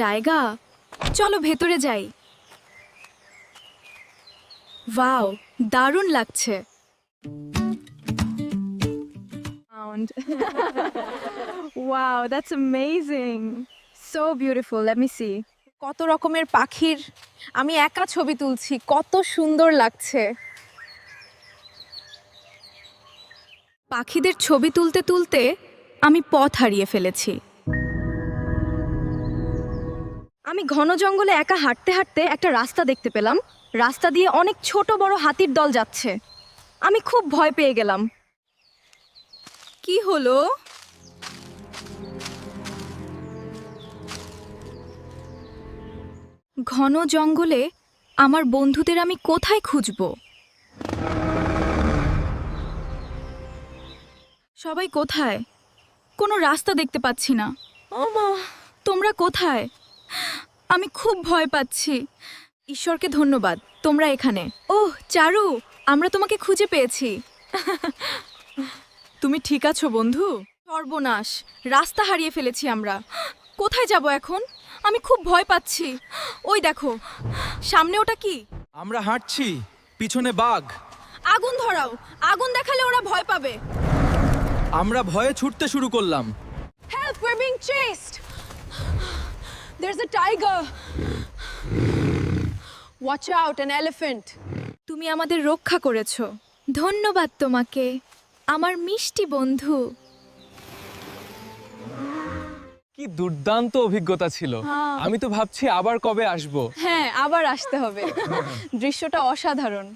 জায়গা, চলো ভেতরে যাই। ওয়াও, দারুণ লাগছে। Wow, that's amazing. So beautiful. Let me see. কত রকমের পাখির আমি একা ছবি তুলছি, কত সুন্দর লাগছে। পাখিদের ছবি তুলতে তুলতে আমি পথ হারিয়ে ফেলেছি। আমি ঘন জঙ্গলে একা হাঁটতে হাঁটতে একটা রাস্তা দেখতে পেলাম। রাস্তা দিয়ে অনেক ছোট বড় হাতির দল যাচ্ছে। আমি খুব ভয় পেয়ে গেলাম। কি হলো? ঘন জঙ্গলে আমার বন্ধুদের আমি কোথায় খুঁজব? সবাই কোথায়? কোনো রাস্তা দেখতে পাচ্ছি না। ওমা, তোমরা কোথায়? আমি খুব ভয় পাচ্ছি। ঈশ্বরকে ধন্যবাদ, তোমরা এখানে। ওহ চারু, আমরা তোমাকে খুঁজে পেয়েছি। তুমি ঠিক আছো বন্ধু? সর্বনাশ, রাস্তা হারিয়ে ফেলেছি আমরা। কোথায় যাব এখন? আমি খুব ভয় পাচ্ছি। ওই দেখো, সামনে ওটা কি? আমরা হাঁটছি, পিছনে বাঘ। আগুন ধরাও, আগুন দেখালে ওরা ভয় পাবে। আমরা ভয়ে ছুটতে শুরু করলাম। Help, we're being chased. There's a tiger. Watch out, an elephant. তুমি আমাদের রক্ষা করেছো। ধন্যবাদ তোমাকে, আমার মিষ্টি বন্ধু। কি দুর্দান্ত অভিজ্ঞতা ছিল। আমি তো ভাবছি আবার কবে আসবো। হ্যাঁ, আবার আসতে হবে। দৃশ্যটা অসাধারণ।